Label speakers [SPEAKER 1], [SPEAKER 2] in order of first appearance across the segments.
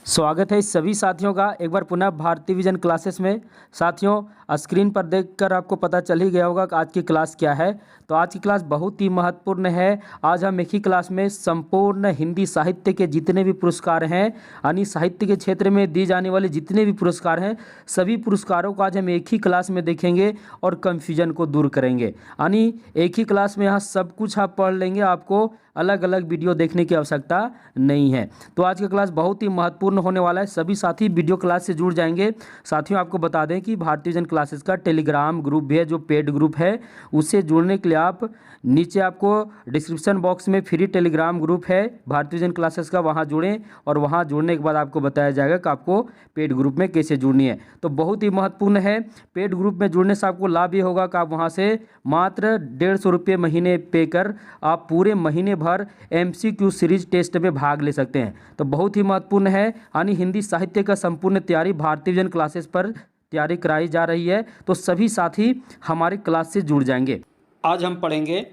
[SPEAKER 1] स्वागत है सभी साथियों का एक बार पुनः भारतीय विजन क्लासेस में। साथियों, स्क्रीन पर देखकर आपको पता चल ही गया होगा कि आज की क्लास क्या है। तो आज की क्लास बहुत ही महत्वपूर्ण है। आज हम एक ही क्लास में संपूर्ण हिंदी साहित्य के जितने भी पुरस्कार हैं, यानी साहित्य के क्षेत्र में दी जाने वाले जितने भी पुरस्कार हैं, सभी पुरस्कारों को आज हम एक ही क्लास में देखेंगे और कन्फ्यूजन को दूर करेंगे। यानी एक ही क्लास में यहाँ सब कुछ आप पढ़ लेंगे, आपको अलग अलग वीडियो देखने की आवश्यकता नहीं है। तो आज की क्लास बहुत ही महत्वपूर्ण होने वाला है, सभी साथी वीडियो क्लास से जुड़ जाएंगे। साथियों, आपको बता दें कि भारतीय विजन क्लासेस का टेलीग्राम ग्रुप भी है, जो पेड ग्रुप है। उससे जुड़ने के लिए आप नीचे आपको डिस्क्रिप्शन बॉक्स में फ्री टेलीग्राम ग्रुप है भारतीय विजन क्लासेस का, वहाँ जुड़ें और वहाँ जुड़ने के बाद आपको बताया जाएगा कि आपको पेड ग्रुप में कैसे जुड़नी है। तो बहुत ही महत्वपूर्ण है। पेड ग्रुप में जुड़ने से आपको लाभ ये होगा कि आप वहाँ से मात्र 150 रुपये महीने पे कर आप पूरे महीने भर MCQ सीरीज टेस्ट में भाग ले सकते हैं। तो बहुत ही महत्वपूर्ण है। यानी हिंदी साहित्य का संपूर्ण तैयारी भारतीय विजन क्लासेस पर तैयारी कराई जा रही है। तो सभी साथी हमारे क्लास से जुड़ जाएंगे। आज हम पढ़ेंगे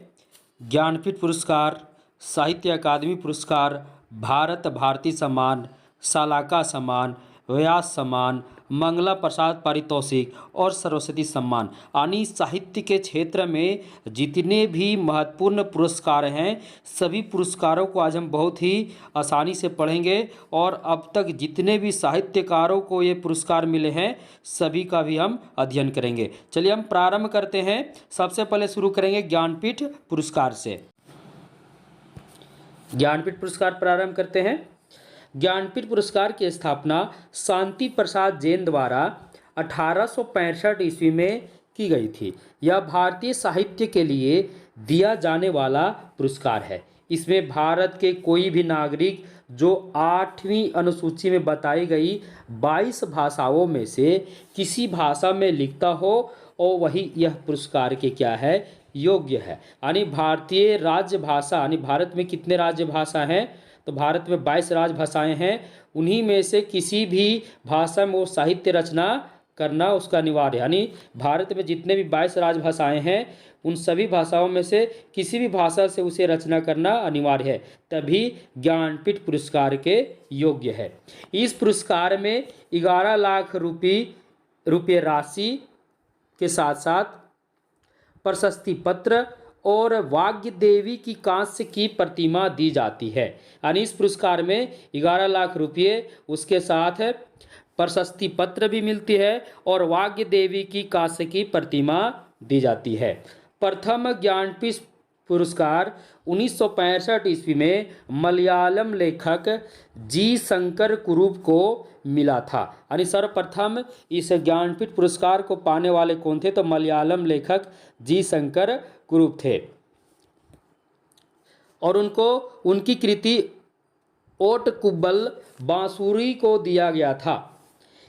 [SPEAKER 1] ज्ञानपीठ पुरस्कार, साहित्य अकादमी पुरस्कार, भारत भारती सम्मान, सालाका सम्मान, व्यास सम्मान, मंगला प्रसाद पारितोषिक और सरस्वती सम्मान। यानी साहित्य के क्षेत्र में जितने भी महत्वपूर्ण पुरस्कार हैं, सभी पुरस्कारों को आज हम बहुत ही आसानी से पढ़ेंगे और अब तक जितने भी साहित्यकारों को ये पुरस्कार मिले हैं, सभी का भी हम अध्ययन करेंगे। चलिए हम प्रारंभ करते हैं। सबसे पहले शुरू करेंगे ज्ञानपीठ पुरस्कार से। ज्ञानपीठ पुरस्कार प्रारंभ करते हैं। ज्ञानपीठ पुरस्कार की स्थापना शांति प्रसाद जैन द्वारा 1865 ईस्वी में की गई थी। यह भारतीय साहित्य के लिए दिया जाने वाला पुरस्कार है। इसमें भारत के कोई भी नागरिक जो 8वीं अनुसूची में बताई गई 22 भाषाओं में से किसी भाषा में लिखता हो और वही यह पुरस्कार के क्या है, योग्य है। यानी भारतीय राजभाषा, यानी भारत में कितने राजभाषा हैं, तो भारत में 22 राजभाषाएं हैं। उन्हीं में से किसी भी भाषा में वो साहित्य रचना करना उसका अनिवार्य है। यानी भारत में जितने भी 22 राजभाषाएं हैं, उन सभी भाषाओं में से किसी भी भाषा से उसे रचना करना अनिवार्य है, तभी ज्ञानपीठ पुरस्कार के योग्य है। इस पुरस्कार में 11 लाख रुपये राशि के साथ साथ प्रशस्ति पत्र और वाग्य देवी की कांस्य की प्रतिमा दी जाती है। यानी इस पुरस्कार में 11 लाख रुपये, उसके साथ प्रशस्ति पत्र भी मिलती है और वाग्य देवी की कांस्य की प्रतिमा दी जाती है। प्रथम ज्ञानपीठ पुरस्कार 1965 ईस्वी में मलयालम लेखक जी शंकर कुरूप को मिला था। यानी सर्वप्रथम इस ज्ञानपीठ पुरस्कार को पाने वाले कौन थे, तो मलयालम लेखक जी शंकर कुरूप थे और उनको उनकी कृति ओट कुब्बल बांसुरी को दिया गया था।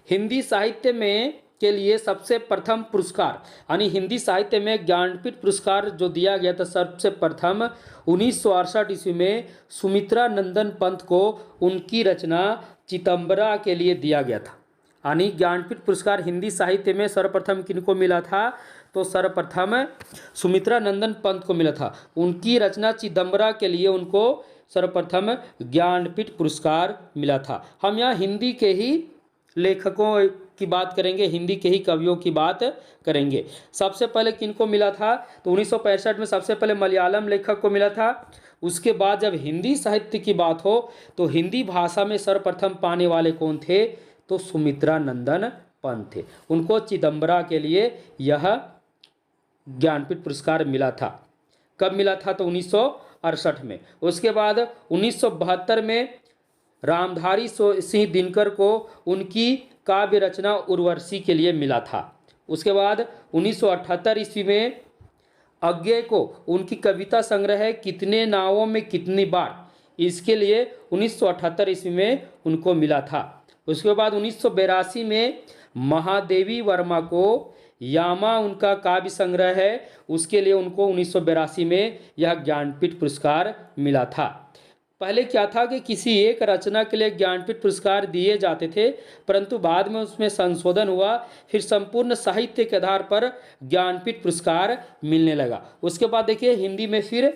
[SPEAKER 1] हिंदी साहित्य में के लिए सबसे प्रथम पुरस्कार, यानी हिंदी साहित्य में ज्ञानपीठ पुरस्कार जो दिया गया था सबसे प्रथम 1968 ईस्वी में सुमित्रा नंदन पंत को उनकी रचना चिदंबरा के लिए दिया गया था। यानी ज्ञानपीठ पुरस्कार हिंदी साहित्य में सर्वप्रथम किनको मिला था, तो सर्वप्रथम सुमित्रा नंदन पंत को मिला था। उनकी रचना चिदंबरा के लिए उनको सर्वप्रथम ज्ञानपीठ पुरस्कार मिला था। हम यहाँ हिंदी के ही लेखकों की बात करेंगे, हिंदी के ही कवियों की बात करेंगे। सबसे पहले किनको मिला था, तो 1965 में सबसे पहले मलयालम लेखक को मिला था। उसके बाद जब हिंदी साहित्य की बात हो तो हिंदी भाषा में सर्वप्रथम पाने वाले कौन थे, तो सुमित्रा नंदन पंत थे। उनको चिदंबरा के लिए यह ज्ञानपीठ पुरस्कार मिला था। कब मिला था, तो 1968 में। उसके बाद 1972 में रामधारी सिंह दिनकर को उनकी काव्य रचना उर्वशी के लिए मिला था। उसके बाद 1978 ईस्वी में अज्ञे को उनकी कविता संग्रह कितने नावों में कितनी बार, इसके लिए 1978 ईस्वी में उनको मिला था। उसके बाद 1982 में महादेवी वर्मा को यामा उनका काव्य संग्रह है, उसके लिए उनको 1982 में यह ज्ञानपीठ पुरस्कार मिला था। पहले क्या था कि किसी एक रचना के लिए ज्ञानपीठ पुरस्कार दिए जाते थे, परंतु बाद में उसमें संशोधन हुआ, फिर संपूर्ण साहित्य के आधार पर ज्ञानपीठ पुरस्कार मिलने लगा। उसके बाद देखिए हिंदी में फिर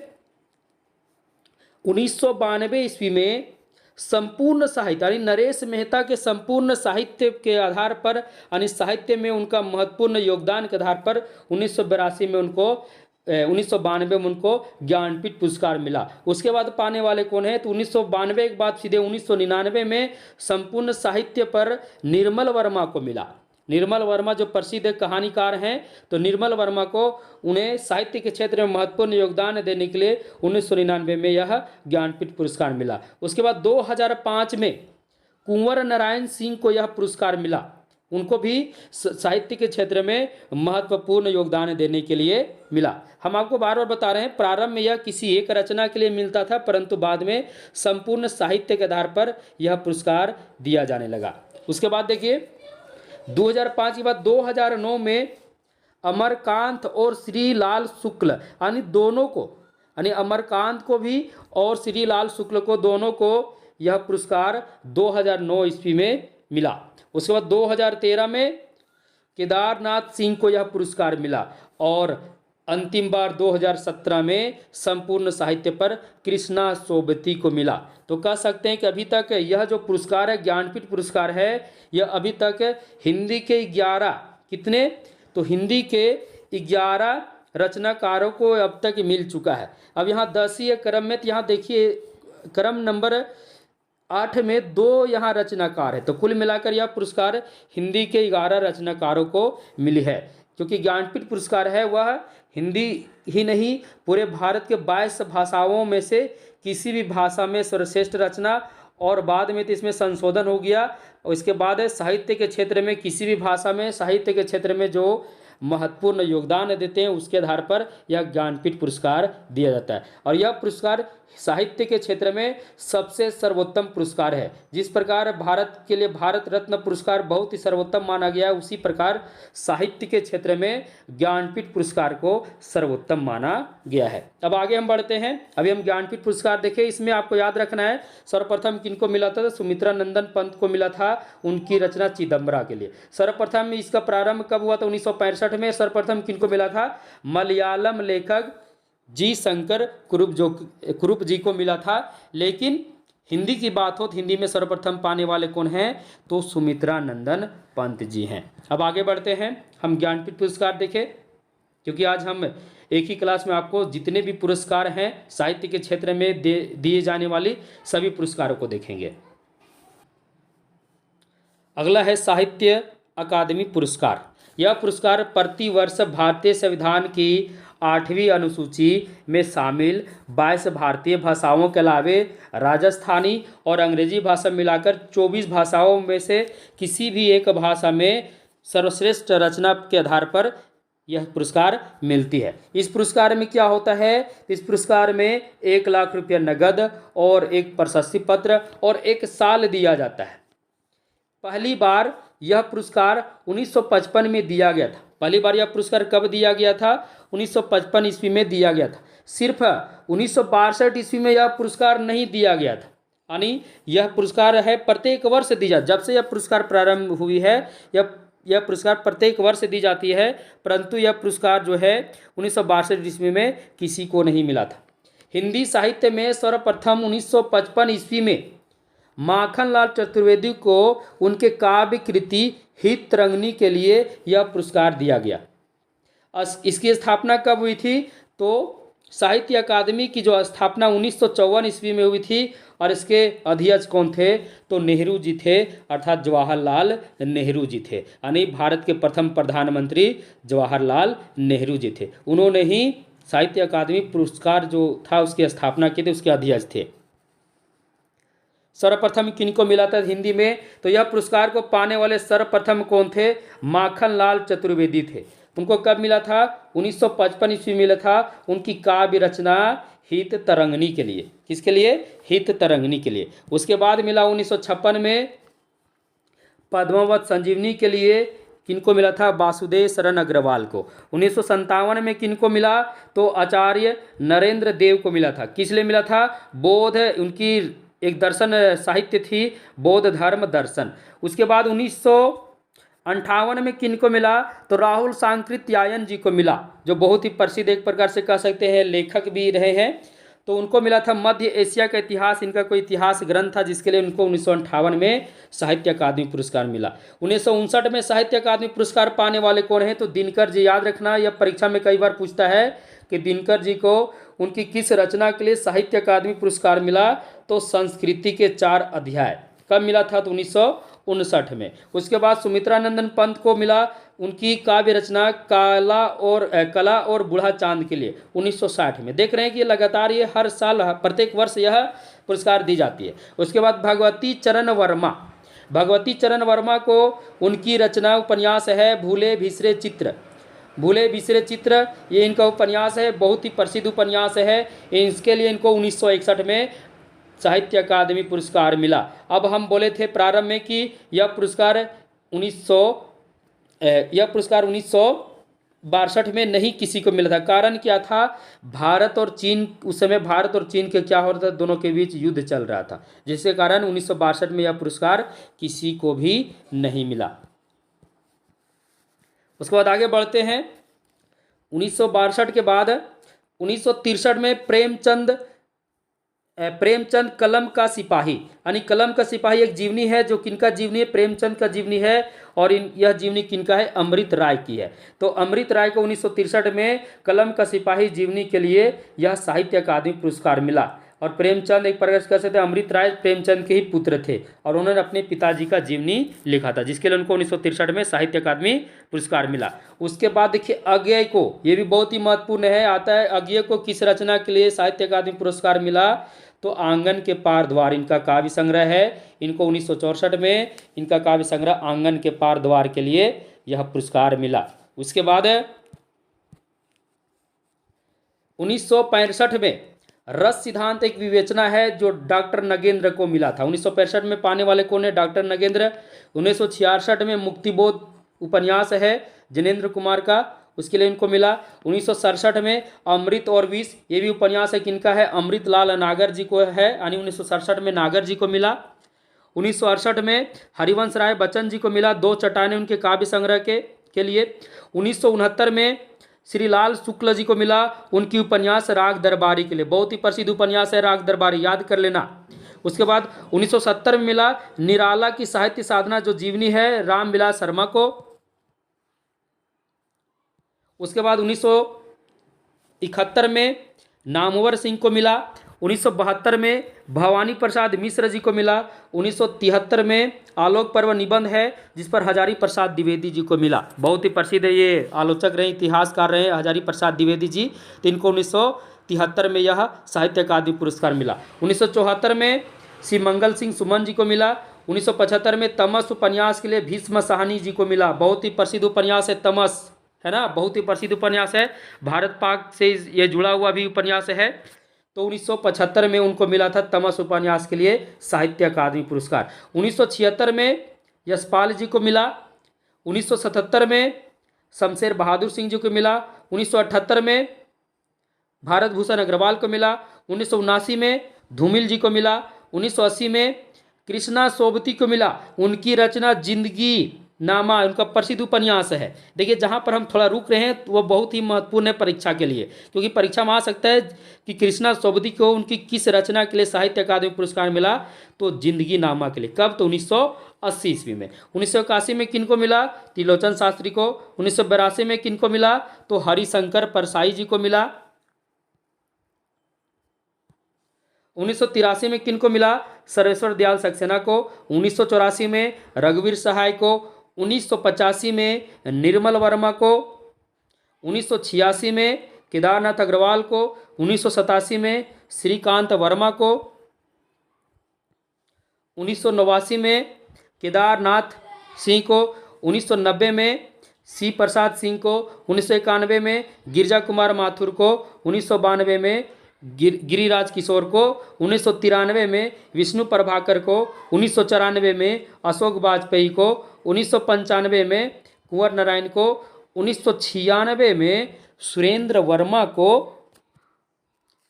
[SPEAKER 1] 1992 ईस्वी में संपूर्ण साहित्य यानी नरेश मेहता के संपूर्ण साहित्य के आधार पर यानी साहित्य में उनका महत्वपूर्ण योगदान के आधार पर 1982 में उनको 1992 में उनको ज्ञानपीठ पुरस्कार मिला। उसके बाद पाने वाले कौन है, तो 1992 के बाद सीधे 1999 में संपूर्ण साहित्य पर निर्मल वर्मा को मिला। निर्मल वर्मा जो प्रसिद्ध कहानीकार हैं, तो निर्मल वर्मा को उन्हें साहित्य के क्षेत्र में महत्वपूर्ण योगदान देने के लिए 1999 में यह ज्ञानपीठ पुरस्कार मिला। उसके बाद 2005 में कुंवर नारायण सिंह को यह पुरस्कार मिला। उनको भी साहित्य के क्षेत्र में महत्वपूर्ण योगदान देने के लिए मिला। हम आपको बार बार बता रहे हैं, प्रारंभ में यह किसी एक रचना के लिए मिलता था, परंतु बाद में संपूर्ण साहित्य के आधार पर यह पुरस्कार दिया जाने लगा। उसके बाद देखिए 2005 के बाद 2009 में अमरकांत और श्रीलाल शुक्ल यानी दोनों को, यानी अमरकांत को भी और श्रीलाल शुक्ल को, दोनों को यह पुरस्कार 2009 ईस्वी में मिला। उसके बाद 2013 में केदारनाथ सिंह को यह पुरस्कार मिला और अंतिम बार 2017 में संपूर्ण साहित्य पर कृष्णा सोबती को मिला। तो कह सकते हैं कि अभी तक यह जो पुरस्कार है, ज्ञानपीठ पुरस्कार है, यह अभी तक हिंदी के 11 कितने, तो हिंदी के 11 रचनाकारों को अब तक मिल चुका है। अब यहाँ 10वीं क्रम में, तो यहाँ देखिए क्रम नंबर 8 में 2 यहाँ रचनाकार है, तो कुल मिलाकर यह पुरस्कार हिंदी के 11 रचनाकारों को मिली है। क्योंकि ज्ञानपीठ पुरस्कार है वह हिंदी ही नहीं, पूरे भारत के 22 भाषाओं में से किसी भी भाषा में सर्वश्रेष्ठ रचना, और बाद में तो इसमें संशोधन हो गया, और इसके बाद साहित्य के क्षेत्र में किसी भी भाषा में साहित्य के क्षेत्र में जो महत्वपूर्ण योगदान देते हैं उसके आधार पर यह ज्ञानपीठ पुरस्कार दिया जाता है। और यह पुरस्कार साहित्य के क्षेत्र में सबसे सर्वोत्तम पुरस्कार है। जिस प्रकार भारत के लिए भारत रत्न पुरस्कार बहुत ही सर्वोत्तम माना गया है, उसी प्रकार साहित्य के क्षेत्र में ज्ञानपीठ पुरस्कार को सर्वोत्तम माना गया है। अब आगे हम बढ़ते हैं। अभी हम ज्ञानपीठ पुरस्कार देखें। इसमें आपको याद रखना है सर्वप्रथम किनको मिला था, तो सुमित्रा नंदन पंत को मिला था, उनकी रचना चिदम्बरा के लिए। सर्वप्रथम इसका प्रारंभ कब हुआ था, 1965 में। सर्वप्रथम किनको मिला था, मलयालम लेखक जी शंकर कुरुप जी को मिला था। लेकिन हिंदी की बात हो तो हिंदी में सर्वप्रथम पाने वाले कौन हैं, तो सुमित्रा नंदन पंत जी हैं। अब आगे बढ़ते हैं, हम ज्ञानपीठ पुरस्कार देखें, क्योंकि आज हम एक ही क्लास में आपको जितने भी पुरस्कार हैं साहित्य के क्षेत्र में दिए जाने वाली सभी पुरस्कारों को देखेंगे। अगला है साहित्य अकादमी पुरस्कार। यह पुरस्कार प्रतिवर्ष भारतीय संविधान की 8वीं अनुसूची में शामिल 22 भारतीय भाषाओं के अलावे राजस्थानी और अंग्रेजी भाषा मिलाकर 24 भाषाओं में से किसी भी एक भाषा में सर्वश्रेष्ठ रचना के आधार पर यह पुरस्कार मिलती है। इस पुरस्कार में क्या होता है, इस पुरस्कार में 1 लाख रुपया नगद और एक प्रशस्ति पत्र और 1 साल दिया जाता है। पहली बार यह पुरस्कार 1955 में दिया गया था। पहली बार यह पुरस्कार कब दिया गया था, 1955 ईस्वी में दिया गया था। सिर्फ 1962 ईस्वी में यह पुरस्कार नहीं दिया गया था, यानी यह पुरस्कार है प्रत्येक वर्ष दी जाती। जब से यह पुरस्कार प्रारंभ हुई है, यह पुरस्कार प्रत्येक वर्ष दी जाती है, परंतु यह पुरस्कार जो है 1962 ईस्वी में किसी को नहीं मिला था। हिंदी साहित्य में सर्वप्रथम 1955 ईस्वी में माखनलाल चतुर्वेदी को उनके काव्य कृति हित तरंगिणी के लिए यह पुरस्कार दिया गया। इसकी स्थापना कब हुई थी, तो साहित्य अकादमी की जो स्थापना 1954 ईस्वी में हुई थी, और इसके अध्यक्ष कौन थे, तो नेहरू जी थे, अर्थात जवाहरलाल नेहरू जी थे, यानी भारत के प्रथम प्रधानमंत्री जवाहरलाल नेहरू जी थे। उन्होंने ही साहित्य अकादमी पुरस्कार जो था उसकी स्थापना की थी, उसके अध्यक्ष थे। सर्वप्रथम किनको मिला था हिंदी में, तो यह पुरस्कार को पाने वाले सर्वप्रथम कौन थे, माखनलाल चतुर्वेदी थे। उनको कब मिला था, 1955 ईस्वी मिला था, उनकी काव्य रचना हित तरंगिणी के लिए। किसके लिए, हित तरंगिणी के लिए। उसके बाद मिला 1956 में पद्मावत संजीवनी के लिए। किनको मिला था, वासुदेव शरण अग्रवाल को। 1957 में किनको मिला, तो आचार्य नरेंद्र देव को मिला था। किस लिए मिला था, बोध, उनकी एक दर्शन साहित्य थी, बौद्ध धर्म दर्शन। उसके बाद 1958 में किनको मिला, तो राहुल सांकृत्यायन जी को मिला, जो बहुत ही प्रसिद्ध एक प्रकार से कह सकते हैं लेखक भी रहे हैं। तो उनको मिला था मध्य एशिया का इतिहास, इनका कोई इतिहास ग्रंथ था जिसके लिए उनको 1958 में साहित्य अकादमी पुरस्कार मिला। 1959 में साहित्य अकादमी पुरस्कार पाने वाले कौन हैं? तो दिनकर जी। याद रखना, यह परीक्षा में कई बार पूछता है कि दिनकर जी को उनकी किस रचना के लिए साहित्य अकादमी पुरस्कार मिला? तो संस्कृति के 4 अध्याय। कब मिला था? तो 1959 में। उसके बाद सुमित्रा नंदन पंत को मिला उनकी काव्य रचना कला और बूढ़ा चांद के लिए 1960 में। देख रहे हैं कि लगातार ये हर साल प्रत्येक वर्ष यह पुरस्कार दी जाती है। उसके बाद भगवती चरण वर्मा को उनकी रचना उपन्यास है भूले बिसरे चित्र। ये इनका उपन्यास है, बहुत ही प्रसिद्ध उपन्यास है। इसके लिए इनको 1961 में साहित्य अकादमी पुरस्कार मिला। अब हम बोले थे प्रारंभ में कि यह पुरस्कार 1962 में नहीं किसी को मिला था। कारण क्या था? उस समय भारत और चीन के क्या हो रहा था? दोनों के बीच युद्ध चल रहा था, जिसके कारण 1962 में यह पुरस्कार किसी को भी नहीं मिला। उसके बाद आगे बढ़ते हैं। 1962 के बाद 1963 में प्रेमचंद कलम का सिपाही, यानी कलम का सिपाही एक जीवनी है जो किनका जीवनी है? प्रेमचंद का जीवनी है। और यह जीवनी किनका है? अमृत राय की है। तो अमृत राय को 1963 में कलम का सिपाही जीवनी के लिए यह साहित्य अकादमी पुरस्कार मिला। और प्रेमचंद एक प्रकार से कह सकते हैं अमृत राय प्रेमचंद के ही पुत्र थे और उन्होंने अपने पिताजी का जीवनी लिखा था, जिसके लिए उनको 1963 में साहित्य अकादमी पुरस्कार मिला। उसके बाद देखिए अज्ञेय को, ये भी बहुत ही महत्वपूर्ण है, आता है अज्ञेय को किस रचना के लिए साहित्य अकादमी पुरस्कार मिला? तो आंगन के पार द्वार इनका काव्य संग्रह है। इनको 1964 में इनका काव्य संग्रह आंगन के पार द्वार के लिए यह पुरस्कार मिला। उसके बाद 1965 में रस सिद्धांत एक विवेचना है जो डॉक्टर नगेंद्र को मिला था। 1965 में पाने वाले कौन है? डॉक्टर नगेंद्र। 1966 में मुक्तिबोध उपन्यास है जिनेंद्र कुमार का, उसके लिए इनको मिला। 1967 में अमृत और विष, ये भी उपन्यास है किनका है? अमृत लाल नागर जी को है, यानी 1967 में नागर जी को मिला। 1968 में हरिवंश राय बच्चन जी को मिला, 2 चट्टानें उनके काव्य संग्रह के लिए। 1969 में श्रीलाल शुक्ल जी को मिला उनकी उपन्यास राग दरबारी के लिए, बहुत ही प्रसिद्ध उपन्यास है राग दरबारी, याद कर लेना। उसके बाद 1970 में मिला निराला की साहित्य साधना जो जीवनी है रामविलास शर्मा को। उसके बाद 1971 में नामवर सिंह को मिला। 1972 में भवानी प्रसाद मिश्र जी को मिला। 1973 में आलोक पर्व निबंध है जिस पर हजारी प्रसाद द्विवेदी जी को मिला, बहुत ही प्रसिद्ध है, ये आलोचक रहे, इतिहासकार रहे हजारी प्रसाद द्विवेदी जी। तो इनको 1973 में यह साहित्य अकादमी पुरस्कार मिला। 1974 में श्री मंगल सिंह सुमन जी को मिला। 1975 में तमस उपन्यास के लिए भीष्म साहनी जी को मिला, बहुत ही प्रसिद्ध उपन्यास है तमस, है ना, बहुत ही प्रसिद्ध उपन्यास है, भारत पाक से ये जुड़ा हुआ भी उपन्यास है। तो 1975 में उनको मिला था तमस उपन्यास के लिए साहित्य अकादमी पुरस्कार। 1976 में यशपाल जी को मिला। 1977 में शमशेर बहादुर सिंह जी को मिला। 1978 में भारत भूषण अग्रवाल को मिला। 1979 में धूमिल जी को मिला। 1980 में कृष्णा सोबती को मिला, उनकी रचना जिंदगी नामा उनका प्रसिद्ध उपन्यास है। देखिए जहाँ पर हम थोड़ा रुक रहे हैं वो बहुत ही महत्वपूर्ण है परीक्षा के लिए, क्योंकि परीक्षा में आ सकता है कि कृष्णा सोबती को उनकी किस रचना के लिए साहित्य अकादमी पुरस्कार मिला? तो जिंदगी नामा के लिए। कब? तो 1980 ईस्वी में। 1981 में किनको मिला? त्रिलोचन शास्त्री को। 1982 में किनको मिला? तो हरिशंकर परसाई जी को मिला। 1983 में किनको मिला? सर्वेश्वर दयाल सक्सेना को। 1984 में रघुवीर सहाय को। 1985 में निर्मल वर्मा को। 1986 में केदारनाथ अग्रवाल को। 1987 में श्रीकांत वर्मा को। 1989 में केदारनाथ सिंह को। 1990 में सी प्रसाद सिंह को। 1991 में गिरजा कुमार माथुर को। 1992 में गिरिराज किशोर को। 1993 में विष्णु प्रभाकर को। 1994 में अशोक वाजपेयी को। 1995 में कुंवर नारायण को। 1996 में सुरेंद्र वर्मा को।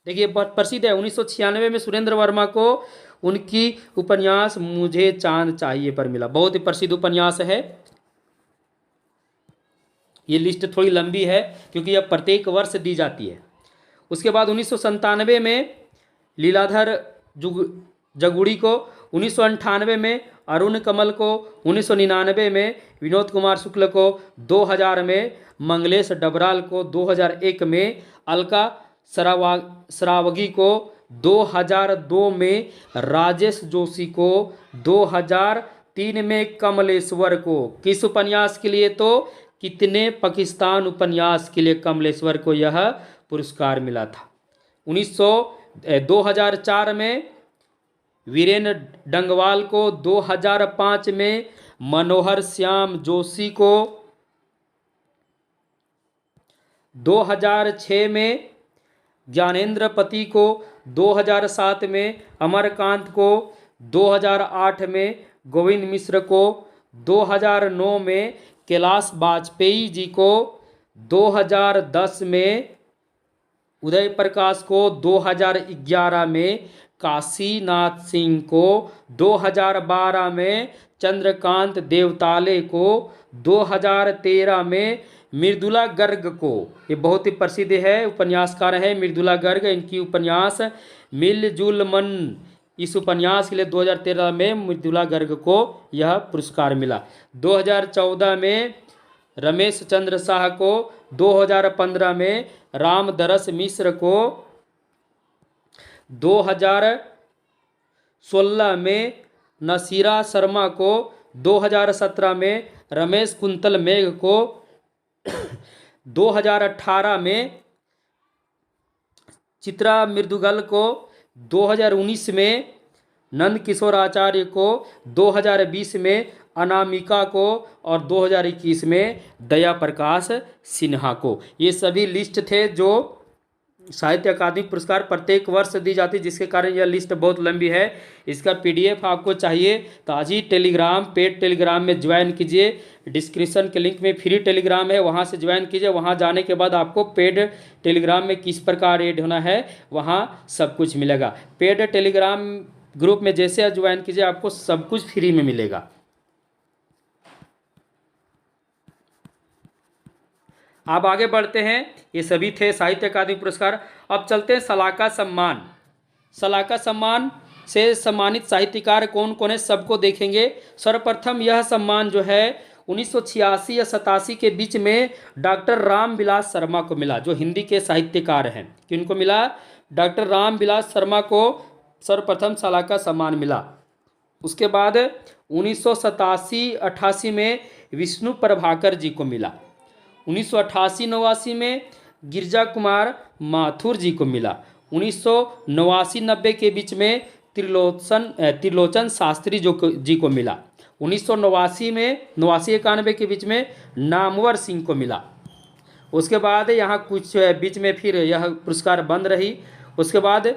[SPEAKER 1] देखिए बहुत प्रसिद्ध है, 1996 में सुरेंद्र वर्मा को उनकी उपन्यास मुझे चांद चाहिए पर मिला, बहुत ही प्रसिद्ध उपन्यास है। ये लिस्ट थोड़ी लंबी है क्योंकि यह प्रत्येक वर्ष दी जाती है। उसके बाद 1997 में लीलाधर जगुड़ी को, 1998 में अरुण कमल को, 1999 में विनोद कुमार शुक्ल को, 2000 में मंगलेश डबराल को, 2001 में अलका सरावगी को, 2002 में राजेश जोशी को, 2003 में कमलेश्वर को। किस उपन्यास के लिए? तो कितने पाकिस्तान उपन्यास के लिए कमलेश्वर को यह पुरस्कार मिला था। 2004 में वीरेन डंगवाल को, 2005 में मनोहर श्याम जोशी को, 2006 में ज्ञानेंद्र पति को, 2007 में अमरकांत को, 2008 में गोविंद मिश्र को, 2009 में कैलाश वाजपेयी जी को, 2010 में उदय प्रकाश को, 2011 में काशीनाथ सिंह को, 2012 में चंद्रकांत देवताले को, 2013 में मृदुला गर्ग को। ये बहुत ही प्रसिद्ध है, उपन्यासकार है मृदुला गर्ग। इनकी उपन्यास मिलजुल मन, इस उपन्यास के लिए 2013 में मृदुला गर्ग को यह पुरस्कार मिला। 2014 में रमेश चंद्र शाह को, 2015 में रामदरस मिश्र को, 2016 में नसीरा शर्मा को, 2017 में रमेश कुंतल मेघ को, 2018 में चित्रा मृदुगल को, 2019 में नंद किशोर आचार्य को, 2020 में अनामिका को और 2021 में दया प्रकाश सिन्हा को। ये सभी लिस्ट थे जो साहित्य अकादमी पुरस्कार प्रत्येक वर्ष दी जाती है, जिसके कारण यह लिस्ट बहुत लंबी है। इसका पीडीएफ आपको चाहिए तो आज ही टेलीग्राम, पेड टेलीग्राम में ज्वाइन कीजिए। डिस्क्रिप्शन के लिंक में फ्री टेलीग्राम है, वहां से ज्वाइन कीजिए। वहां जाने के बाद आपको पेड टेलीग्राम में किस प्रकार ऐड होना है वहां सब कुछ मिलेगा। पेड टेलीग्राम ग्रुप में जैसे आप ज्वाइन कीजिए आपको सब कुछ फ्री में मिलेगा। अब आगे बढ़ते हैं। ये सभी थे साहित्य अकादमी पुरस्कार। अब चलते हैं सलाका सम्मान। सलाका सम्मान से सम्मानित साहित्यकार कौन कौन है सबको देखेंगे। सर्वप्रथम यह सम्मान जो है 1986 या 87 के बीच में डॉक्टर रामविलास शर्मा को मिला, जो हिंदी के साहित्यकार हैं। किनको मिला? डॉक्टर रामविलास शर्मा को सर्वप्रथम सलाका सम्मान मिला। उसके बाद 1987-88 में विष्णु प्रभाकर जी को मिला। 1988-89 में गिरजा कुमार माथुर जी को मिला। 1989-90 के बीच में त्रिलोचन शास्त्री जी को मिला। 1989 में 89-91 के बीच में नामवर सिंह को मिला। उसके बाद यहाँ कुछ बीच में फिर यह पुरस्कार बंद रही। उसके बाद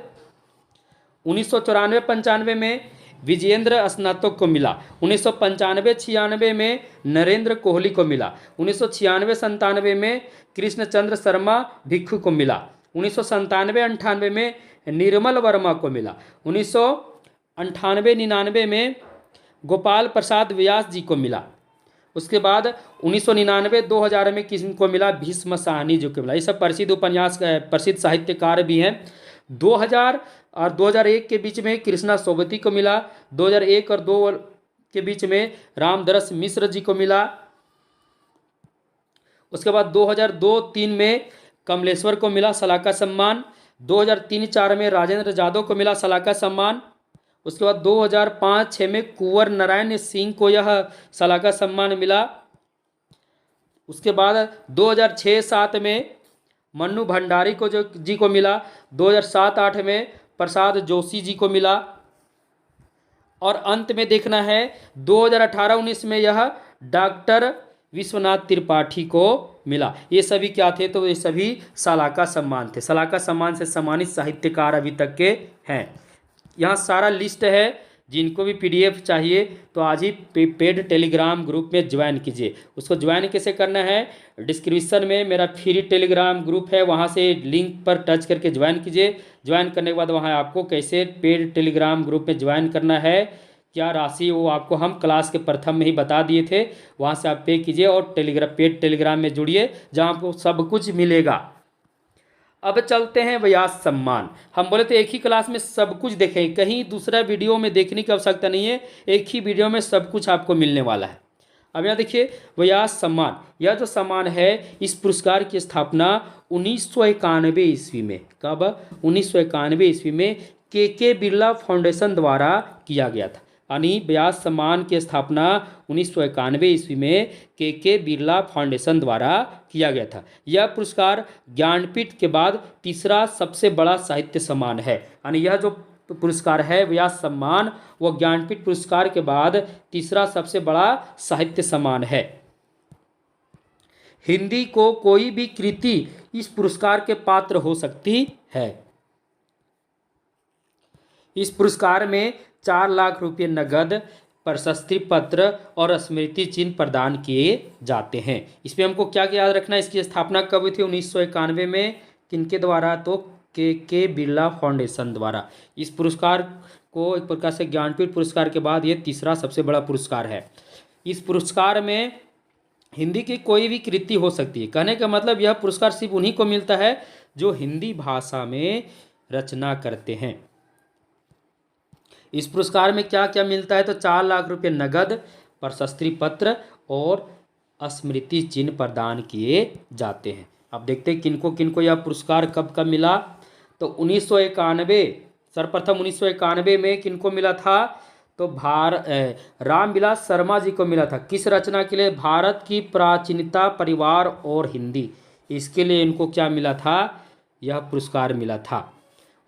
[SPEAKER 1] 1994-95 में विजेंद्र स्नातक को मिला। 1995-96 में नरेंद्र कोहली को मिला। 1996-97 में कृष्णचंद्र शर्मा भिक्षु को मिला। 1997-98 में निर्मल वर्मा को मिला। 1998-99 में गोपाल प्रसाद व्यास जी को मिला। उसके बाद 1999-2000 में किसी को मिला? भीष्म साहनी जी को मिला। ये सब प्रसिद्ध उपन्यास प्रसिद्ध साहित्यकार भी हैं। 2000 और 2001 के बीच में कृष्णा सोबती को मिला। 2001 और 2 के बीच में रामदरस मिश्र जी को मिला। उसके बाद 2002-03 में कमलेश्वर को मिला सलाका सम्मान। 2003-04 में राजेंद्र जादव को मिला सलाका सम्मान। उसके बाद 2005-06 में कुंवर नारायण सिंह को यह सलाका सम्मान मिला। उसके बाद 2006-07 में मन्नू भंडारी को जी को मिला। 2007-08 में प्रसाद जोशी जी को मिला। और अंत में देखना है 2018-19 में यह डॉक्टर विश्वनाथ त्रिपाठी को मिला। ये सभी क्या थे? तो ये सभी सलाका सम्मान थे। सलाका सम्मान से सम्मानित साहित्यकार अभी तक के हैं। यहाँ सारा लिस्ट है। जिनको भी पीडीएफ चाहिए तो आज ही पेड टेलीग्राम ग्रुप में ज्वाइन कीजिए। उसको ज्वाइन कैसे करना है? डिस्क्रिप्शन में मेरा फ्री टेलीग्राम ग्रुप है, वहाँ से लिंक पर टच करके ज्वाइन कीजिए। ज्वाइन करने के बाद वहाँ आपको कैसे पेड टेलीग्राम ग्रुप में ज्वाइन करना है, क्या राशि, वो आपको हम क्लास के प्रथम में ही बता दिए थे। वहाँ से आप पे कीजिए और पेड टेलीग्राम में जुड़िए, जहाँ आपको सब कुछ मिलेगा। अब चलते हैं व्यास सम्मान। हम बोले थे एक ही क्लास में सब कुछ देखें, कहीं दूसरा वीडियो में देखने की आवश्यकता नहीं है, एक ही वीडियो में सब कुछ आपको मिलने वाला है। अब यहाँ देखिए व्यास सम्मान, यह जो सम्मान है इस पुरस्कार की स्थापना 1991 ईस्वी में, कब? 1991 ईस्वी में के बिरला फाउंडेशन द्वारा किया गया था। यानी व्यास सम्मान की स्थापना 1991 ईस्वी में के बिरला फाउंडेशन द्वारा किया गया था। यह पुरस्कार ज्ञानपीठ के बाद तीसरा सबसे बड़ा साहित्य सम्मान है। यानी यह जो पुरस्कार है व्यास सम्मान, वो ज्ञानपीठ पुरस्कार के बाद तीसरा सबसे बड़ा साहित्य सम्मान है। हिंदी को कोई भी कृति इस पुरस्कार के पात्र हो सकती है। इस पुरस्कार में 4 लाख रुपये नगद, प्रशस्ति पत्र और स्मृति चिन्ह प्रदान किए जाते हैं। इसमें हमको क्या क्या याद रखना है, इसकी स्थापना कब हुई थी? 1991 में। किनके द्वारा? तो के बिरला फाउंडेशन द्वारा। इस पुरस्कार को एक प्रकार से ज्ञानपीठ पुरस्कार के बाद ये तीसरा सबसे बड़ा पुरस्कार है। इस पुरस्कार में हिंदी की कोई भी कृति हो सकती है। कहने का मतलब यह पुरस्कार सिर्फ उन्हीं को मिलता है जो हिंदी भाषा में रचना करते हैं। इस पुरस्कार में क्या क्या मिलता है? तो 4 लाख रुपये नगद, प्रशस्ति पत्र और स्मृति चिन्ह प्रदान किए जाते हैं। अब देखते हैं किनको किनको यह पुरस्कार कब कब मिला। तो 1991 सर्वप्रथम 1991 में किनको मिला था? तो रामविलास शर्मा जी को मिला था। किस रचना के लिए? भारत की प्राचीनता, परिवार और हिंदी, इसके लिए इनको क्या मिला था? यह पुरस्कार मिला था।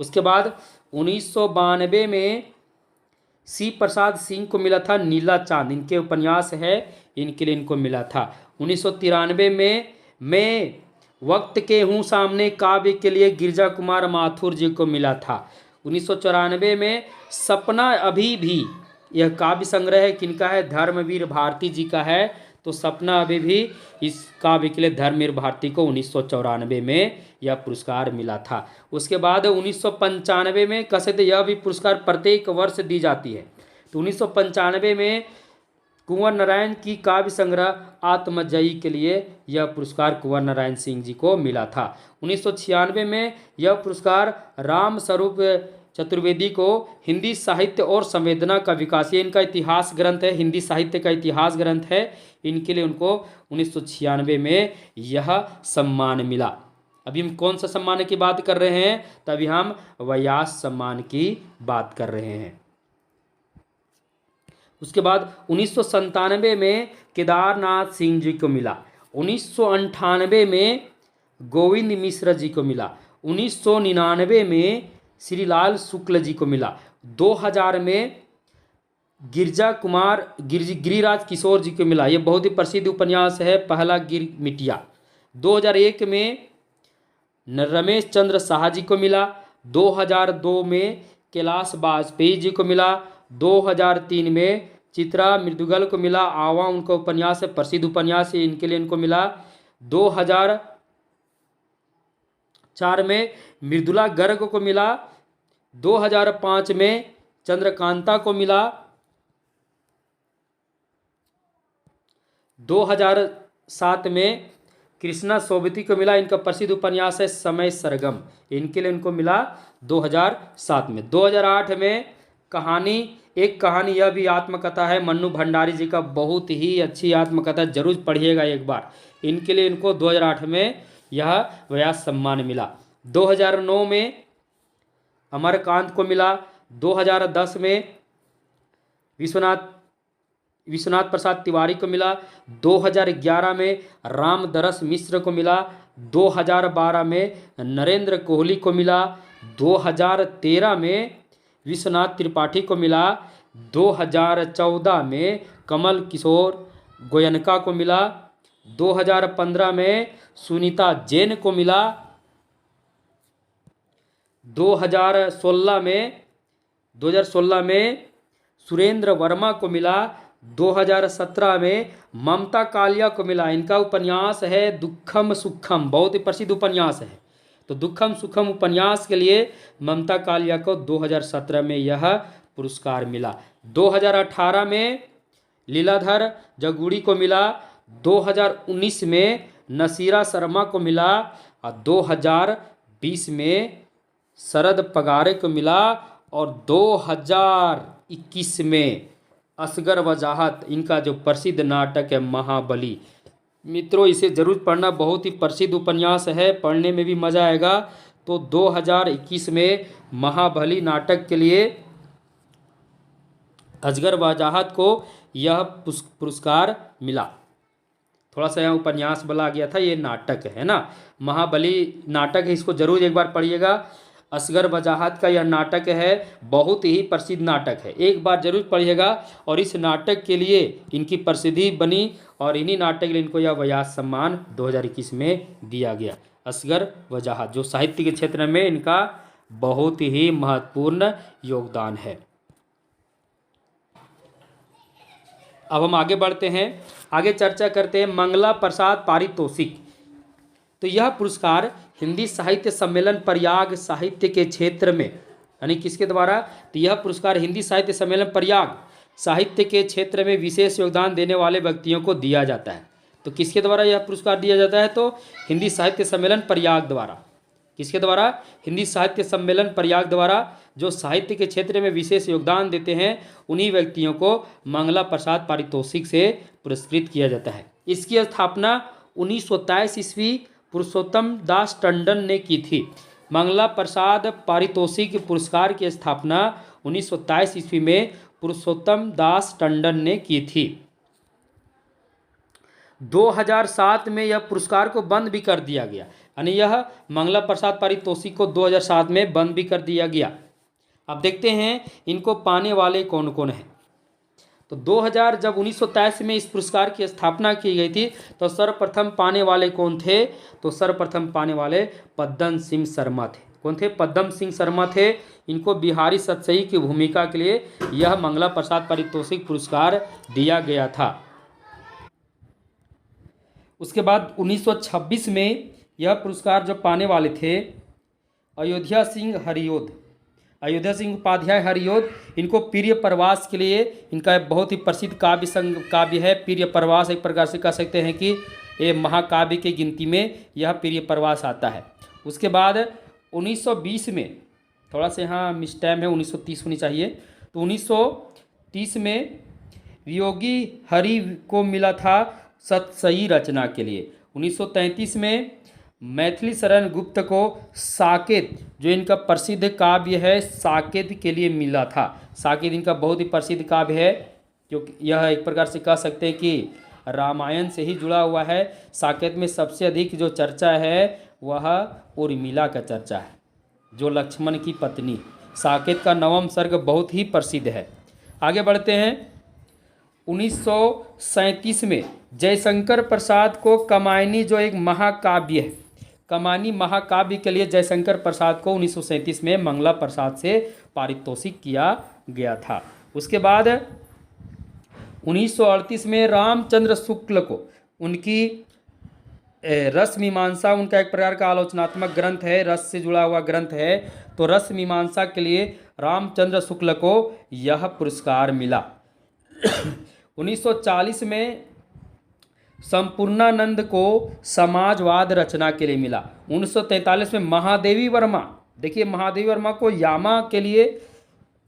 [SPEAKER 1] उसके बाद 1992 में सी प्रसाद सिंह को मिला था नीला चांद, इनके उपन्यास है, इनके लिए इनको मिला था। 1993 में मैं वक्त के हूँ सामने काव्य के लिए गिरजा कुमार माथुर जी को मिला था। 1994 में सपना अभी भी, यह काव्य संग्रह है, किनका है? धर्मवीर भारती जी का है। तो सपना अभी भी, इस काव्य के लिए धर्मवीर भारती को 1994 में यह पुरस्कार मिला था। उसके बाद 1995 में कैसे थे, यह भी पुरस्कार प्रत्येक वर्ष दी जाती है। तो 1995 में कुंवर नारायण की काव्य संग्रह आत्मजयी के लिए यह पुरस्कार कुंवर नारायण सिंह जी को मिला था। 1996 में यह पुरस्कार राम स्वरूप चतुर्वेदी को हिंदी साहित्य और संवेदना का विकास, ये इनका इतिहास ग्रंथ है, हिंदी साहित्य का इतिहास ग्रंथ है, इनके लिए उनको 1996 में यह सम्मान मिला। अभी हम कौन सा सम्मान की बात कर रहे हैं? तभी हम व्यास सम्मान की बात कर रहे हैं। उसके बाद 1997 में केदारनाथ सिंह जी को मिला। 1998 में गोविंद मिश्र जी को मिला। 1999 में श्रीलाल शुक्ल जी को मिला। 2000 में गिरिराज किशोर जी को मिला। ये बहुत ही प्रसिद्ध उपन्यास है पहला गिरमिटिया। 2001 में रमेश चंद्र शाह जी को मिला। 2002 में कैलाश बाजपेयी जी को मिला। 2003 में चित्रा मृदुगल को मिला। आवा उनका उपन्यास है, प्रसिद्ध उपन्यास है, इनके लिए इनको मिला। 2004 में मृदुला गर्ग को मिला। 2005 में चंद्रकांता को मिला। 2007 में कृष्णा सोबती को मिला। इनका प्रसिद्ध उपन्यास है समय सरगम, इनके लिए इनको मिला 2007 में। 2008 में एक कहानी, यह भी आत्मकथा है, मन्नू भंडारी जी का, बहुत ही अच्छी आत्मकथा, जरूर पढ़िएगा एक बार। इनके लिए इनको 2008 में यह व्यास सम्मान मिला। 2009 में अमरकांत को मिला। 2010 में विश्वनाथ प्रसाद तिवारी को मिला। 2011 में रामदरस मिश्र को मिला। 2012 में नरेंद्र कोहली को मिला। 2013 में विश्वनाथ त्रिपाठी को मिला। 2014 में कमल किशोर गोयनका को मिला। 2015 में सुनीता जैन को मिला। 2016 में सुरेंद्र वर्मा को मिला। 2017 में ममता कालिया को मिला। इनका उपन्यास है दुखम सुखम, बहुत ही प्रसिद्ध उपन्यास है। तो दुखम सुखम उपन्यास के लिए ममता कालिया को 2017 में यह पुरस्कार मिला। 2018 में लीलाधर जगुड़ी को मिला। 2019 में नसीरा शर्मा को मिला। और 1920 में शरद पगारे को मिला और 2021 में असगर वजाहत, इनका जो प्रसिद्ध नाटक है महाबली। मित्रों इसे जरूर पढ़ना, बहुत ही प्रसिद्ध उपन्यास है, पढ़ने में भी मज़ा आएगा। तो 2021 में महाबली नाटक के लिए असगर वजाहत को यह पुरस्कार मिला। थोड़ा सा यहाँ उपन्यास बोला गया था, ये नाटक है ना, महाबली नाटक है, इसको जरूर एक बार पढ़िएगा। असगर वजाहत का यह नाटक है, बहुत ही प्रसिद्ध नाटक है, एक बार जरूर पढ़िएगा। और इस नाटक के लिए इनकी प्रसिद्धि बनी और इन्हीं नाटक के लिए इनको यह व्यास सम्मान 2021 में दिया गया। असगर वजाहत जो साहित्य के क्षेत्र में इनका बहुत ही महत्वपूर्ण योगदान है। अब हम आगे बढ़ते हैं, आगे चर्चा करते हैं मंगला प्रसाद पारितोषिक। तो यह पुरस्कार हिंदी साहित्य सम्मेलन प्रयाग साहित्य के क्षेत्र में, यानी किसके द्वारा, तो यह पुरस्कार हिंदी साहित्य सम्मेलन प्रयाग साहित्य के क्षेत्र में विशेष योगदान देने वाले व्यक्तियों को दिया जाता है। तो किसके द्वारा यह पुरस्कार दिया जाता है, तो हिंदी साहित्य सम्मेलन प्रयाग द्वारा। किसके द्वारा, हिंदी साहित्य सम्मेलन प्रयाग द्वारा। जो साहित्य के क्षेत्र में विशेष योगदान देते हैं उन्हीं व्यक्तियों को मंगला प्रसाद पारितोषिक से पुरस्कृत किया जाता है। इसकी स्थापना 1923 ईस्वी पुरुषोत्तम दास टंडन ने की थी। मंगला प्रसाद पारितोषिक पुरस्कार की स्थापना 1927 ईस्वी में पुरुषोत्तम दास टंडन ने की थी। 2007 में यह पुरस्कार को बंद भी कर दिया गया, यानी यह मंगला प्रसाद पारितोषिक को 2007 में बंद भी कर दिया गया। अब देखते हैं इनको पाने वाले कौन कौन हैं। तो 2000 जब 1923 में इस पुरस्कार की स्थापना की गई थी तो सर्वप्रथम पाने वाले कौन थे, तो सर्वप्रथम पाने वाले पद्म सिंह शर्मा थे। कौन थे, पद्म सिंह शर्मा थे। इनको बिहारी सतसई की भूमिका के लिए यह मंगला प्रसाद पारितोषिक पुरस्कार दिया गया था। उसके बाद 1926 में यह पुरस्कार जो पाने वाले थे अयोध्या सिंह उपाध्याय हरियोध, इनको प्रिय प्रवास के लिए, इनका बहुत ही प्रसिद्ध काव्य है प्रिय प्रवास। एक प्रकार से कह सकते हैं कि ये महाकाव्य की गिनती में यह प्रिय प्रवास आता है। उसके बाद 1920 में, थोड़ा सा यहाँ मिसटाइम है, 1930 होनी चाहिए, तो 1930 में वियोगी हरि को मिला था सतसई रचना के लिए। 1933 में मैथिली शरण गुप्त को साकेत, जो इनका प्रसिद्ध काव्य है, साकेत के लिए मिला था। साकेत इनका बहुत ही प्रसिद्ध काव्य है, क्योंकि यह एक प्रकार से कह सकते हैं कि रामायण से ही जुड़ा हुआ है। साकेत में सबसे अधिक जो चर्चा है वह उर्मिला का चर्चा है, जो लक्ष्मण की पत्नी। साकेत का 9वां सर्ग बहुत ही प्रसिद्ध है। आगे बढ़ते हैं। 1937 में जयशंकर प्रसाद को कमायनी, जो एक महाकाव्य है, कमानी महाकाव्य के लिए जयशंकर प्रसाद को 1937 में मंगला प्रसाद से पारितोषिक किया गया था। उसके बाद 1938 में रामचंद्र शुक्ल को उनकी रस मीमांसा, उनका एक प्रकार का आलोचनात्मक ग्रंथ है, रस से जुड़ा हुआ ग्रंथ है, तो रस मीमांसा के लिए रामचंद्र शुक्ल को यह पुरस्कार मिला। 1940 में संपूर्णानंद को समाजवाद रचना के लिए मिला। 1943 में महादेवी वर्मा, देखिए महादेवी वर्मा को यामा के लिए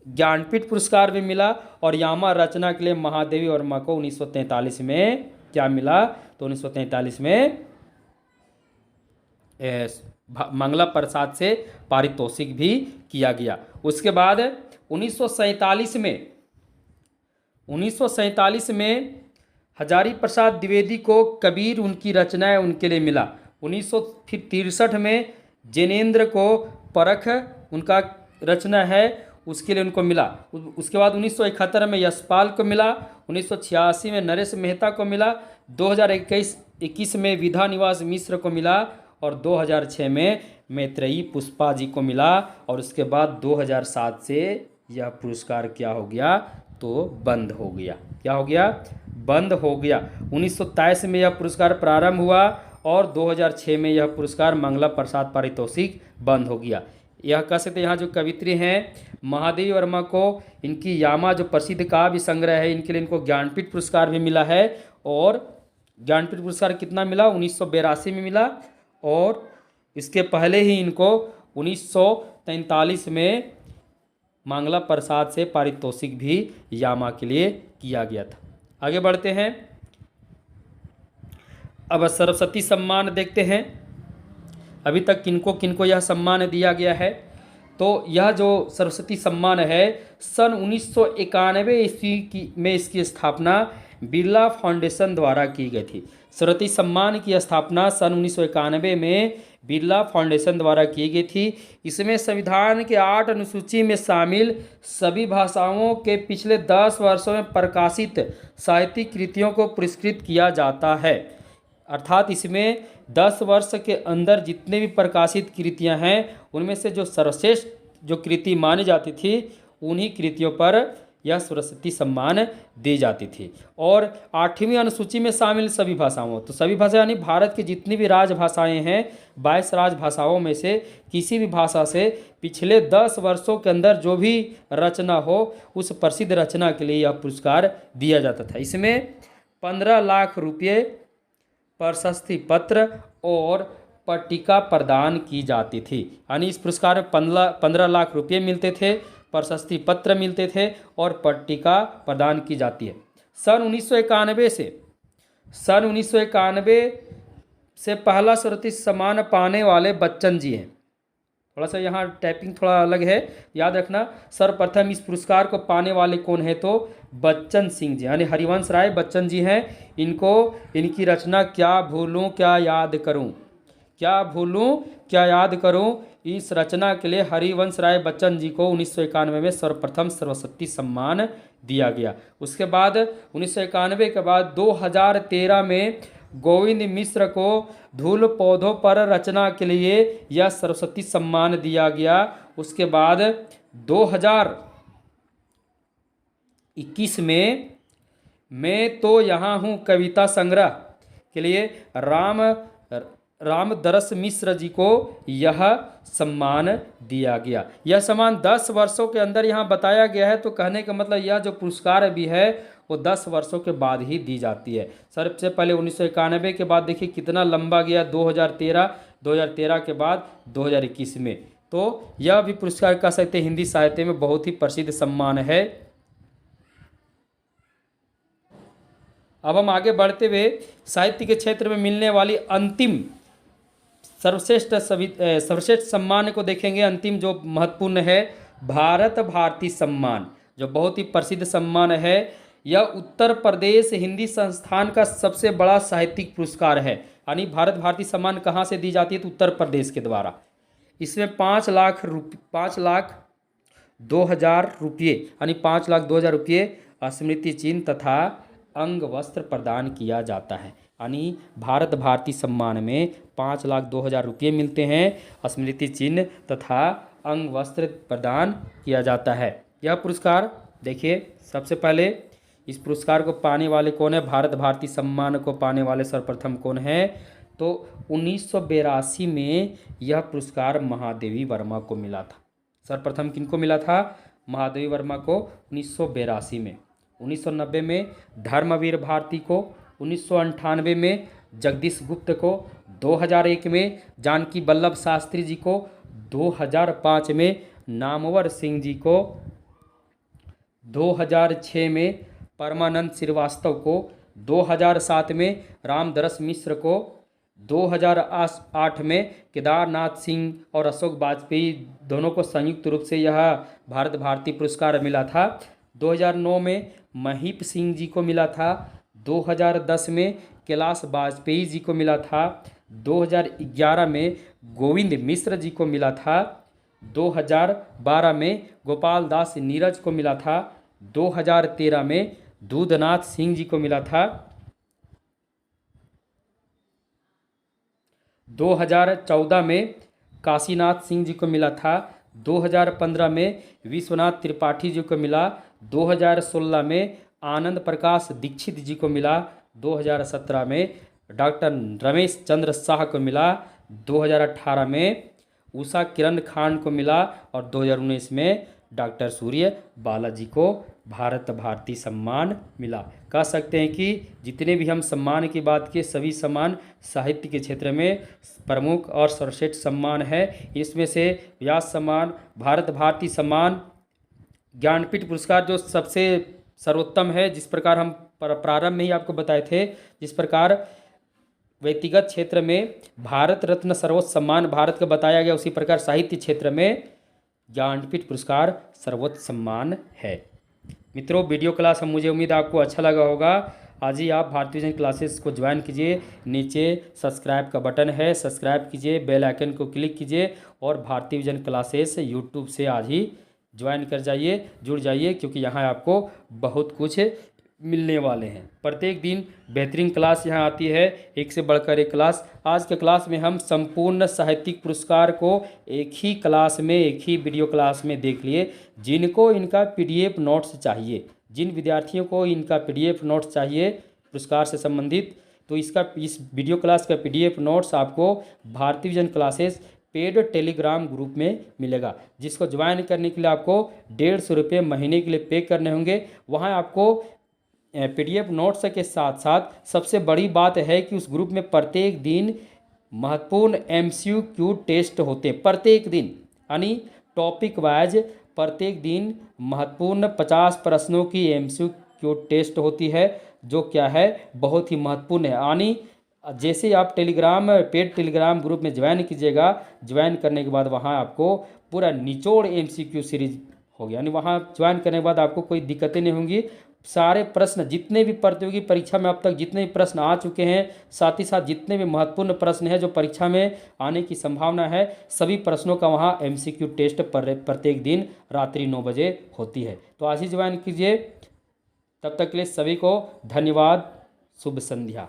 [SPEAKER 1] ज्ञानपीठ पुरस्कार भी मिला, और यामा रचना के लिए महादेवी वर्मा को 1943 में क्या मिला, तो 1943 में मंगला प्रसाद से पारितोषिक भी किया गया। उसके बाद 1947 में हजारी प्रसाद द्विवेदी को कबीर, उनकी रचनाएं उनके लिए मिला। 1963 में जैनेन्द्र को परख, उनका रचना है, उसके लिए उनको मिला। उसके बाद 1971 में यशपाल को मिला, 1986 में नरेश मेहता को मिला, 2021 में विधा निवास मिश्र को मिला, और 2006 में मैत्रेयी पुष्पा जी को मिला। और उसके बाद 2007 से यह पुरस्कार क्या हो गया, तो बंद हो गया। क्या हो गया, बंद हो गया। 1923 में यह पुरस्कार प्रारंभ हुआ और 2006 में यह पुरस्कार मंगला प्रसाद पारितोषिक बंद हो गया। यह कह सकते हैं यहाँ जो कवित्री हैं महादेवी वर्मा को, इनकी यामा जो प्रसिद्ध काव्य संग्रह है, इनके लिए इनको ज्ञानपीठ पुरस्कार भी मिला है। और ज्ञानपीठ पुरस्कार कितना मिला, 1982 में मिला, और इसके पहले ही इनको 1943 में मंगला प्रसाद से पारितोषिक भी यामा के लिए किया गया था। आगे बढ़ते हैं, अब सरस्वती सम्मान देखते हैं। अभी तक किनको किनको यह सम्मान दिया गया है, तो यह जो सरस्वती सम्मान है सन 1991 ईस्वी में इसकी स्थापना बिरला फाउंडेशन द्वारा की गई थी। सरस्वती सम्मान की स्थापना सन 1991 में बिरला फाउंडेशन द्वारा की गई थी। इसमें संविधान के 8 अनुसूची में शामिल सभी भाषाओं के पिछले 10 वर्षों में प्रकाशित साहित्यिक कृतियों को पुरस्कृत किया जाता है। अर्थात इसमें 10 वर्ष के अंदर जितने भी प्रकाशित कृतियां हैं उनमें से जो सर्वश्रेष्ठ जो कृति मानी जाती थी उन्हीं कृतियों पर यह सरस्वती सम्मान दी जाती थी। और 8वीं अनुसूची में शामिल सभी भाषाओं, तो सभी भाषा यानी भारत की जितनी भी राजभाषाएं हैं 22 राजभाषाओं में से किसी भी भाषा से पिछले 10 वर्षों के अंदर जो भी रचना हो उस प्रसिद्ध रचना के लिए यह पुरस्कार दिया जाता था। इसमें 15 लाख रुपये प्रशस्ति पत्र और पट्टिका प्रदान की जाती थी। यानी इस पुरस्कार में 15 लाख रुपये मिलते थे, प्रशस्ति पत्र मिलते थे और पट्टिका प्रदान की जाती है। सन 1991 से पहला सरस्वती सम्मान पाने वाले बच्चन जी हैं। थोड़ा सा यहाँ टाइपिंग थोड़ा अलग है, याद रखना। सर्वप्रथम इस पुरस्कार को पाने वाले कौन है, तो बच्चन सिंह जी यानी हरिवंश राय बच्चन जी हैं। इनको इनकी रचना क्या भूलूं क्या याद करूं, क्या भूलूं क्या याद करूं, इस रचना के लिए हरिवंश राय बच्चन जी को 1991 में सर्वप्रथम सरस्वती सम्मान दिया गया। उसके बाद 1991 के बाद 2013 में गोविंद मिश्र को धूल पौधों पर रचना के लिए यह सरस्वती सम्मान दिया गया। उसके बाद 2021 में मैं तो यहाँ हूँ कविता संग्रह के लिए रामदरस मिश्र जी को यह सम्मान दिया गया। यह सम्मान 10 वर्षों के अंदर यहाँ बताया गया है, तो कहने का मतलब यह जो पुरस्कार भी है वो 10 वर्षों के बाद ही दी जाती है। सबसे पहले 1991 के बाद देखिए कितना लंबा गया, 2013 के बाद 2021 में। तो यह भी पुरस्कार कह सकते हैं हिंदी साहित्य में बहुत ही प्रसिद्ध सम्मान है। अब हम आगे बढ़ते हुए साहित्य के क्षेत्र में मिलने वाली अंतिम सर्वश्रेष्ठ सम्मान को देखेंगे। अंतिम जो महत्वपूर्ण है भारत भारती सम्मान, जो बहुत ही प्रसिद्ध सम्मान है। यह उत्तर प्रदेश हिंदी संस्थान का सबसे बड़ा साहित्यिक पुरस्कार है। यानी भारत भारती सम्मान कहाँ से दी जाती है, तो उत्तर प्रदेश के द्वारा। इसमें 5,02,000 रुपये यानी 5,02,000 रुपये स्मृति चिन्ह तथा अंग वस्त्र प्रदान किया जाता है। यानी भारत भारती सम्मान में 5,02,000 रुपये मिलते हैं, स्मृति चिन्ह तथा अंग वस्त्र प्रदान किया जाता है। यह पुरस्कार देखिए, सबसे पहले इस पुरस्कार को पाने वाले कौन है, भारत भारती सम्मान को पाने वाले सर्वप्रथम कौन है, तो 1982 में यह पुरस्कार महादेवी वर्मा को मिला था। सर्वप्रथम किनको मिला था, महादेवी वर्मा को 1982 में। 1990 में धर्मवीर भारती को, 1998 में जगदीश गुप्त को, 2001 में जानकी वल्लभ शास्त्री जी को, 2005 में नामवर सिंह जी को, 2006 में परमानंद श्रीवास्तव को, 2007 में रामदरस मिश्र को, 2008 में केदारनाथ सिंह और अशोक वाजपेयी दोनों को संयुक्त रूप से यह भारत भारती पुरस्कार मिला था। 2009 में महीप सिंह जी को मिला था। 2010 में कैलाश वाजपेयी जी को मिला था। 2011 में गोविंद मिश्र जी को मिला था। 2012 में गोपाल दास नीरज को मिला था। 2013 में दूधनाथ सिंह जी को मिला था। 2014 में काशीनाथ सिंह जी को मिला था। 2015 में विश्वनाथ त्रिपाठी जी को मिला। 2016 में आनंद प्रकाश दीक्षित जी को मिला। 2017 में डॉक्टर रमेश चंद्र शाह को मिला। 2018 में उषा किरण खान को मिला और 2019 में डॉक्टर सूर्य बालाजी को भारत भारती सम्मान मिला। कह सकते हैं कि जितने भी हम सम्मान की बात किए सभी सम्मान साहित्य के क्षेत्र में प्रमुख और सर्वश्रेष्ठ सम्मान है। इसमें से व्यास सम्मान, भारत भारती सम्मान, ज्ञानपीठ पुरस्कार जो सबसे सर्वोत्तम है, जिस प्रकार हम प्रारंभ में ही आपको बताए थे, जिस प्रकार व्यक्तिगत क्षेत्र में भारत रत्न सर्वोच्च सम्मान भारत का बताया गया, उसी प्रकार साहित्य क्षेत्र में ज्ञानपीठ पुरस्कार सर्वोच्च सम्मान है। मित्रों, वीडियो क्लास हम मुझे उम्मीद आपको अच्छा लगा होगा। आज ही आप भारतीय विजन क्लासेस को ज्वाइन कीजिए। नीचे सब्सक्राइब का बटन है, सब्सक्राइब कीजिए, बेल आइकन को क्लिक कीजिए और भारतीय विजन क्लासेस यूट्यूब से आज ही ज्वाइन कर जाइए, जुड़ जाइए, क्योंकि यहाँ आपको बहुत कुछ मिलने वाले हैं। प्रत्येक दिन बेहतरीन क्लास यहाँ आती है, एक से बढ़कर एक क्लास। आज के क्लास में हम संपूर्ण साहित्यिक पुरस्कार को एक ही क्लास में, एक ही वीडियो क्लास में देख लिए। जिनको इनका पीडीएफ नोट्स चाहिए, जिन विद्यार्थियों को इनका पीडीएफ नोट्स चाहिए पुरस्कार से संबंधित, तो इस वीडियो क्लास का पीडीएफ नोट्स आपको भारतीय vision classes paid Telegram group में मिलेगा, जिसको ज्वाइन करने के लिए आपको 150 रुपये महीने के लिए पे करने होंगे। वहाँ आपको पीडीएफ नोट्स के साथ साथ सबसे बड़ी बात है कि उस ग्रुप में प्रत्येक दिन महत्वपूर्ण एमसीक्यू टेस्ट होते हैं। प्रत्येक दिन यानी टॉपिक वाइज प्रत्येक दिन महत्वपूर्ण 50 प्रश्नों की एमसीक्यू टेस्ट होती है, जो क्या है बहुत ही महत्वपूर्ण है। यानी जैसे आप पेड टेलीग्राम ग्रुप में ज्वाइन कीजिएगा, ज्वाइन करने के बाद वहाँ आपको पूरा निचोड़ एमसीक्यू सीरीज हो गया, यानी वहाँ ज्वाइन करने के बाद आपको कोई दिक्कतें नहीं होंगी। सारे प्रश्न जितने भी प्रतियोगी परीक्षा में अब तक जितने भी प्रश्न आ चुके हैं, साथ ही साथ जितने भी महत्वपूर्ण प्रश्न हैं जो परीक्षा में आने की संभावना है, सभी प्रश्नों का वहाँ एमसीक्यू टेस्ट प्रत्येक दिन रात्रि 9 बजे होती है। तो आज ही ज्वाइन कीजिए। तब तक के लिए सभी को धन्यवाद। शुभ संध्या।